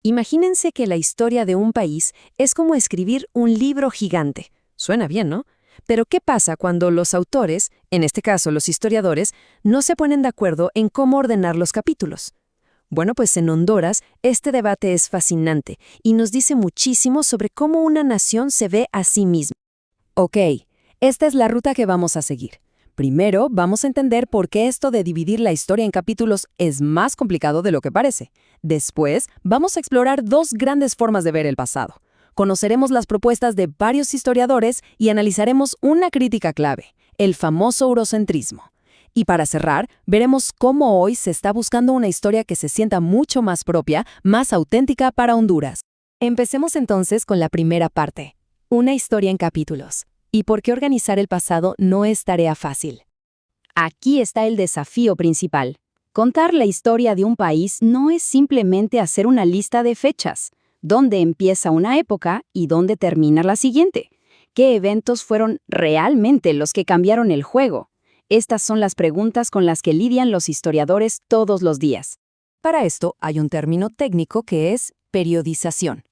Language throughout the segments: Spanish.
Imagínense que la historia de un país es como escribir un libro gigante. Suena bien, ¿no? Pero ¿qué pasa cuando los autores, en este caso los historiadores, no se ponen de acuerdo en cómo ordenar los capítulos? Bueno, pues en Honduras este debate es fascinante y nos dice muchísimo sobre cómo una nación se ve a sí misma. Ok, esta es la ruta que vamos a seguir. Primero, vamos a entender por qué esto de dividir la historia en capítulos es más complicado de lo que parece. Después, vamos a explorar dos grandes formas de ver el pasado. Conoceremos las propuestas de varios historiadores y analizaremos una crítica clave, el famoso eurocentrismo. Y para cerrar, veremos cómo hoy se está buscando una historia que se sienta mucho más propia, más auténtica para Honduras. Empecemos entonces con la primera parte, una historia en capítulos. ¿Y por qué organizar el pasado no es tarea fácil? Aquí está el desafío principal. Contar la historia de un país no es simplemente hacer una lista de fechas, dónde empieza una época y dónde termina la siguiente. ¿Qué eventos fueron realmente los que cambiaron el juego? Estas son las preguntas con las que lidian los historiadores todos los días. Para esto hay un término técnico que es periodización.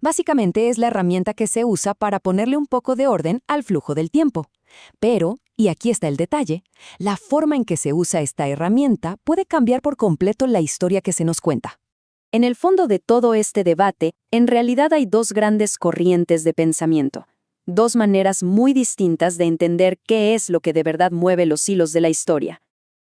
Básicamente es la herramienta que se usa para ponerle un poco de orden al flujo del tiempo. Pero, y aquí está el detalle, la forma en que se usa esta herramienta puede cambiar por completo la historia que se nos cuenta. En el fondo de todo este debate, en realidad hay dos grandes corrientes de pensamiento. Dos maneras muy distintas de entender qué es lo que de verdad mueve los hilos de la historia.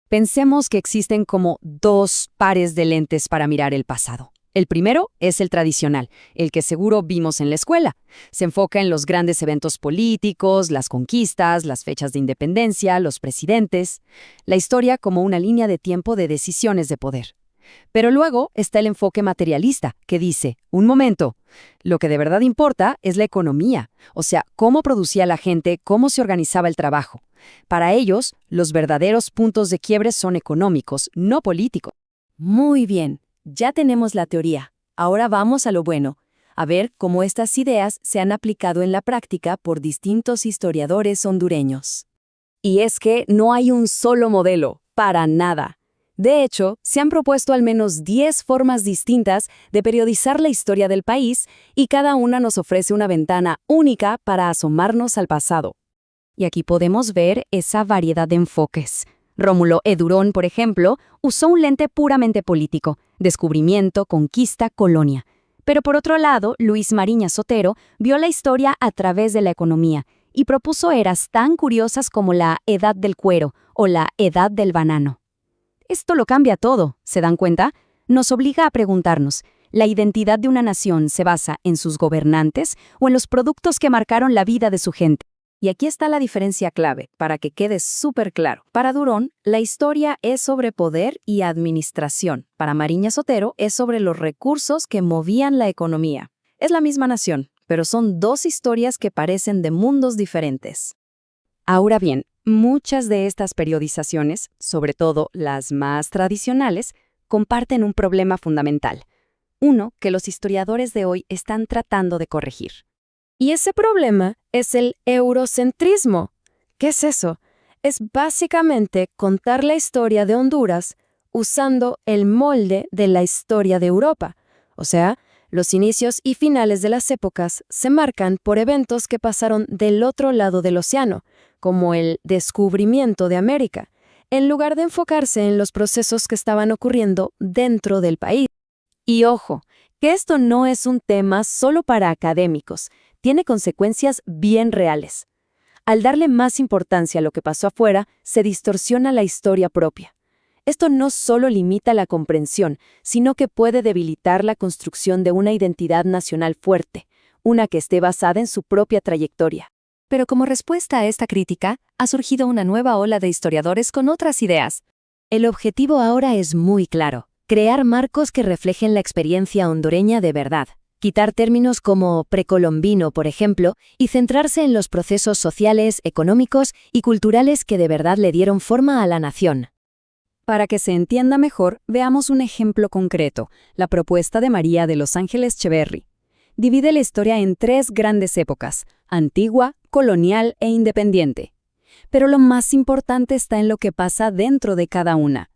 Pensemos que existen como dos pares de lentes para mirar el pasado. El primero es el tradicional, el que seguro vimos en la escuela. Se enfoca en los grandes eventos políticos, las conquistas, las fechas de independencia, los presidentes, la historia como una línea de tiempo de decisiones de poder. Pero luego está el enfoque materialista, que dice, un momento, lo que de verdad importa es la economía, o sea, cómo producía la gente, cómo se organizaba el trabajo. Para ellos, los verdaderos puntos de quiebre son económicos, no políticos. Muy bien. Ya tenemos la teoría. Ahora vamos a lo bueno, a ver cómo estas ideas se han aplicado en la práctica por distintos historiadores hondureños. Y es que no hay un solo modelo, para nada. De hecho, se han propuesto al menos 10 formas distintas de periodizar la historia del país y cada una nos ofrece una ventana única para asomarnos al pasado. Y aquí podemos ver esa variedad de enfoques. Rómulo Edurón, por ejemplo, usó un lente puramente político, descubrimiento, conquista, colonia. Pero por otro lado, Luis Mariña Sotero vio la historia a través de la economía y propuso eras tan curiosas como la Edad del Cuero o la Edad del Banano. Esto lo cambia todo, ¿se dan cuenta? Nos obliga a preguntarnos, ¿la identidad de una nación se basa en sus gobernantes o en los productos que marcaron la vida de su gente? Y aquí está la diferencia clave, para que quede súper claro. Para Durón, la historia es sobre poder y administración. Para Mariña Sotero, es sobre los recursos que movían la economía. Es la misma nación, pero son dos historias que parecen de mundos diferentes. Ahora bien, muchas de estas periodizaciones, sobre todo las más tradicionales, comparten un problema fundamental. Uno que los historiadores de hoy están tratando de corregir. Y ese problema es el eurocentrismo. ¿Qué es eso? Es básicamente contar la historia de Honduras usando el molde de la historia de Europa. O sea, los inicios y finales de las épocas se marcan por eventos que pasaron del otro lado del océano, como el descubrimiento de América, en lugar de enfocarse en los procesos que estaban ocurriendo dentro del país. Y ojo, que esto no es un tema solo para académicos, tiene consecuencias bien reales. Al darle más importancia a lo que pasó afuera, se distorsiona la historia propia. Esto no solo limita la comprensión, sino que puede debilitar la construcción de una identidad nacional fuerte, una que esté basada en su propia trayectoria. Pero como respuesta a esta crítica, ha surgido una nueva ola de historiadores con otras ideas. El objetivo ahora es muy claro: crear marcos que reflejen la experiencia hondureña de verdad. Quitar términos como precolombino, por ejemplo, y centrarse en los procesos sociales, económicos y culturales que de verdad le dieron forma a la nación. Para que se entienda mejor, veamos un ejemplo concreto, la propuesta de María de Los Ángeles Cheverry. Divide la historia en 3 grandes épocas: antigua, colonial e independiente. Pero lo más importante está en lo que pasa dentro de cada una.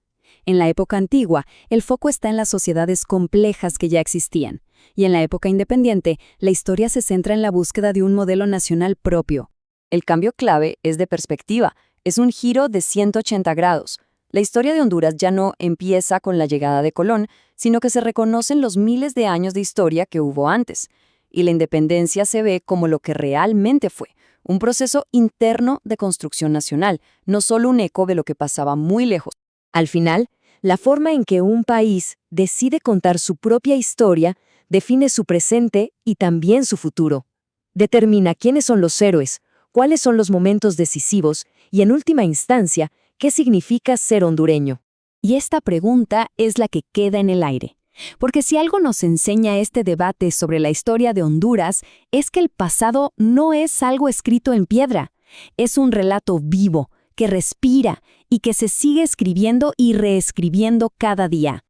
En la época antigua, el foco está en las sociedades complejas que ya existían. Y en la época independiente, la historia se centra en la búsqueda de un modelo nacional propio. El cambio clave es de perspectiva, es un giro de 180 grados. La historia de Honduras ya no empieza con la llegada de Colón, sino que se reconocen los miles de años de historia que hubo antes. Y la independencia se ve como lo que realmente fue, un proceso interno de construcción nacional, no solo un eco de lo que pasaba muy lejos. Al final, la forma en que un país decide contar su propia historia define su presente y también su futuro. Determina quiénes son los héroes, cuáles son los momentos decisivos y, en última instancia, qué significa ser hondureño. Y esta pregunta es la que queda en el aire. Porque si algo nos enseña este debate sobre la historia de Honduras, es que el pasado no es algo escrito en piedra. Es un relato vivo, que respira y que se sigue escribiendo y reescribiendo cada día.